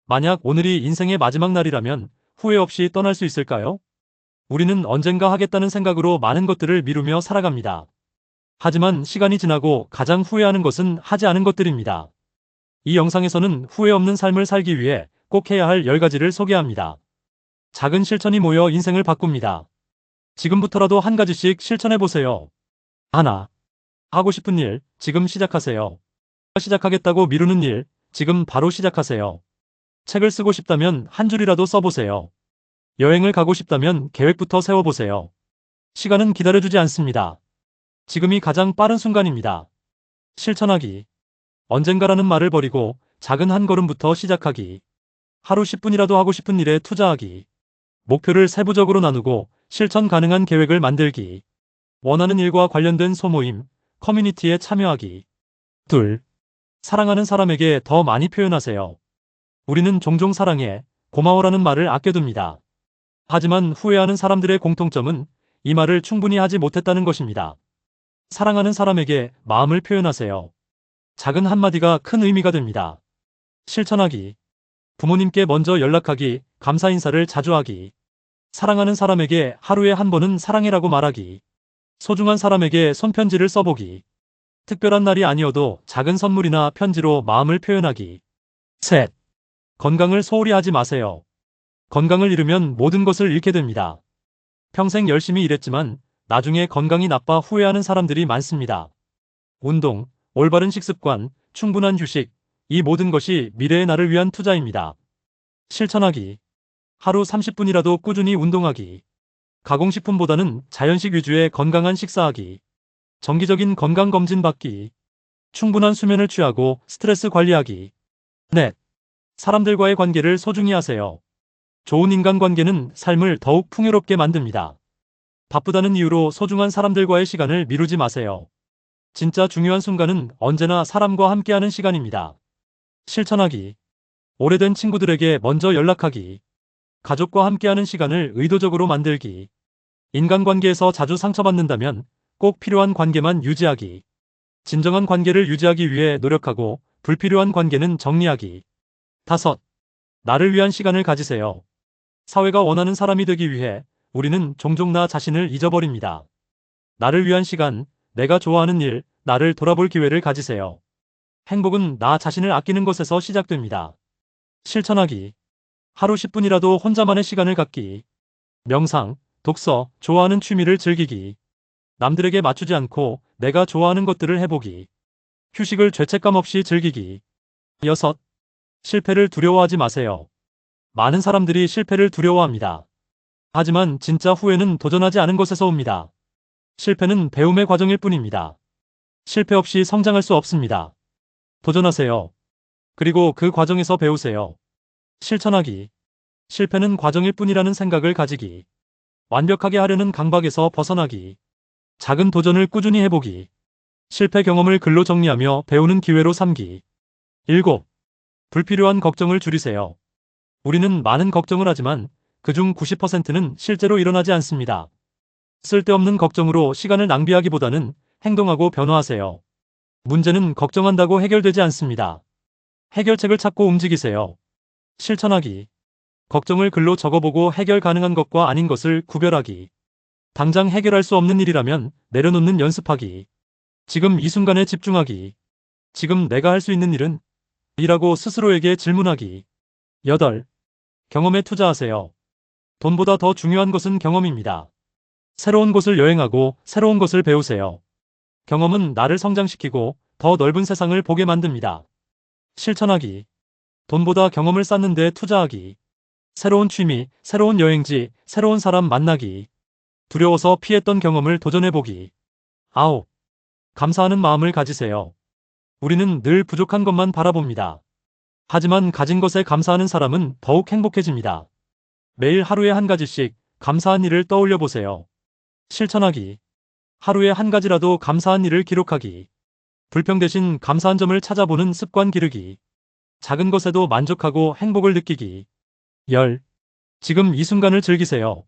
만약 오늘이 인생의 마지막 날이라면 후회 없이 떠날 수 있을까요? 우리는 언젠가 하겠다는 생각으로 많은 것들을 미루며 살아갑니다. 하지만 시간이 지나고 가장 후회하는 것은 하지 않은 것들입니다. 이 영상에서는 후회 없는 삶을 살기 위해 꼭 해야 할 10가지를 소개합니다. 작은 실천이 모여 인생을 바꿉니다. 지금부터라도 한 가지씩 실천해보세요. 하나. 하고 싶은 일, 지금 시작하세요. 시작하겠다고 미루는 일, 지금 바로 시작하세요. 책을 쓰고 싶다면 한 줄이라도 써보세요. 여행을 가고 싶다면 계획부터 세워보세요. 시간은 기다려주지 않습니다. 지금이 가장 빠른 순간입니다. 실천하기. 언젠가라는 말을 버리고 작은 한 걸음부터 시작하기. 하루 10분이라도 하고 싶은 일에 투자하기. 목표를 세부적으로 나누고 실천 가능한 계획을 만들기. 원하는 일과 관련된 소모임, 커뮤니티에 참여하기. 둘. 사랑하는 사람에게 더 많이 표현하세요. 우리는 종종 사랑해, 고마워라는 말을 아껴둡니다. 하지만 후회하는 사람들의 공통점은 이 말을 충분히 하지 못했다는 것입니다. 사랑하는 사람에게 마음을 표현하세요. 작은 한마디가 큰 의미가 됩니다. 실천하기. 부모님께 먼저 연락하기, 감사 인사를 자주 하기. 사랑하는 사람에게 하루에 한 번은 사랑해라고 말하기. 소중한 사람에게 손편지를 써보기. 특별한 날이 아니어도 작은 선물이나 편지로 마음을 표현하기. 셋. 건강을 소홀히 하지 마세요. 건강을 잃으면 모든 것을 잃게 됩니다. 평생 열심히 일했지만 나중에 건강이 나빠 후회하는 사람들이 많습니다. 운동, 올바른 식습관, 충분한 휴식, 이 모든 것이 미래의 나를 위한 투자입니다. 실천하기. 하루 30분이라도 꾸준히 운동하기. 가공식품보다는 자연식 위주의 건강한 식사하기. 정기적인 건강검진 받기. 충분한 수면을 취하고 스트레스 관리하기. 넷. 사람들과의 관계를 소중히 하세요. 좋은 인간관계는 삶을 더욱 풍요롭게 만듭니다. 바쁘다는 이유로 소중한 사람들과의 시간을 미루지 마세요. 진짜 중요한 순간은 언제나 사람과 함께하는 시간입니다. 실천하기. 오래된 친구들에게 먼저 연락하기. 가족과 함께하는 시간을 의도적으로 만들기. 인간관계에서 자주 상처받는다면 꼭 필요한 관계만 유지하기. 진정한 관계를 유지하기 위해 노력하고 불필요한 관계는 정리하기. 다섯. 나를 위한 시간을 가지세요. 사회가 원하는 사람이 되기 위해 우리는 종종 나 자신을 잊어버립니다. 나를 위한 시간, 내가 좋아하는 일, 나를 돌아볼 기회를 가지세요. 행복은 나 자신을 아끼는 것에서 시작됩니다. 실천하기. 하루 10분이라도 혼자만의 시간을 갖기. 명상, 독서, 좋아하는 취미를 즐기기. 남들에게 맞추지 않고 내가 좋아하는 것들을 해보기. 휴식을 죄책감 없이 즐기기. 여섯. 실패를 두려워하지 마세요. 많은 사람들이 실패를 두려워합니다. 하지만 진짜 후회는 도전하지 않은 것에서 옵니다. 실패는 배움의 과정일 뿐입니다. 실패 없이 성장할 수 없습니다. 도전하세요. 그리고 그 과정에서 배우세요. 실천하기. 실패는 과정일 뿐이라는 생각을 가지기. 완벽하게 하려는 강박에서 벗어나기. 작은 도전을 꾸준히 해보기. 실패 경험을 글로 정리하며 배우는 기회로 삼기. 7. 불필요한 걱정을 줄이세요. 우리는 많은 걱정을 하지만 그중 90%는 실제로 일어나지 않습니다. 쓸데없는 걱정으로 시간을 낭비하기보다는 행동하고 변화하세요. 문제는 걱정한다고 해결되지 않습니다. 해결책을 찾고 움직이세요. 실천하기. 걱정을 글로 적어보고 해결 가능한 것과 아닌 것을 구별하기. 당장 해결할 수 없는 일이라면 내려놓는 연습하기. 지금 이 순간에 집중하기. 지금 내가 할 수 있는 일은? 이라고 스스로에게 질문하기. 8. 경험에 투자하세요. 돈보다 더 중요한 것은 경험입니다. 새로운 곳을 여행하고 새로운 것을 배우세요. 경험은 나를 성장시키고 더 넓은 세상을 보게 만듭니다. 실천하기. 돈보다 경험을 쌓는 데 투자하기. 새로운 취미, 새로운 여행지, 새로운 사람 만나기. 두려워서 피했던 경험을 도전해보기. 9. 감사하는 마음을 가지세요. 우리는 늘 부족한 것만 바라봅니다. 하지만 가진 것에 감사하는 사람은 더욱 행복해집니다. 매일 하루에 한 가지씩 감사한 일을 떠올려 보세요. 실천하기. 하루에 한 가지라도 감사한 일을 기록하기. 불평 대신 감사한 점을 찾아보는 습관 기르기. 작은 것에도 만족하고 행복을 느끼기. 10. 지금 이 순간을 즐기세요.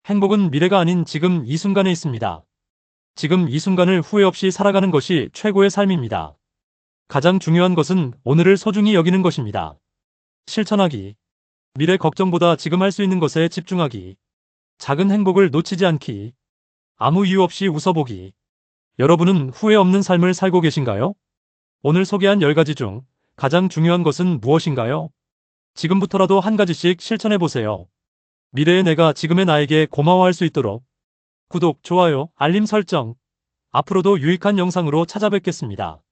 행복은 미래가 아닌 지금 이 순간에 있습니다. 지금 이 순간을 후회 없이 살아가는 것이 최고의 삶입니다. 가장 중요한 것은 오늘을 소중히 여기는 것입니다. 실천하기. 미래 걱정보다 지금 할 수 있는 것에 집중하기. 작은 행복을 놓치지 않기. 아무 이유 없이 웃어보기. 여러분은 후회 없는 삶을 살고 계신가요? 오늘 소개한 10가지 중 가장 중요한 것은 무엇인가요? 지금부터라도 한 가지씩 실천해보세요. 미래의 내가 지금의 나에게 고마워할 수 있도록 구독, 좋아요, 알림 설정. 앞으로도 유익한 영상으로 찾아뵙겠습니다.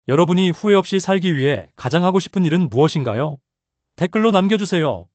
여러분이 후회 없이 살기 위해 가장 하고 싶은 일은 무엇인가요? 댓글로 남겨주세요.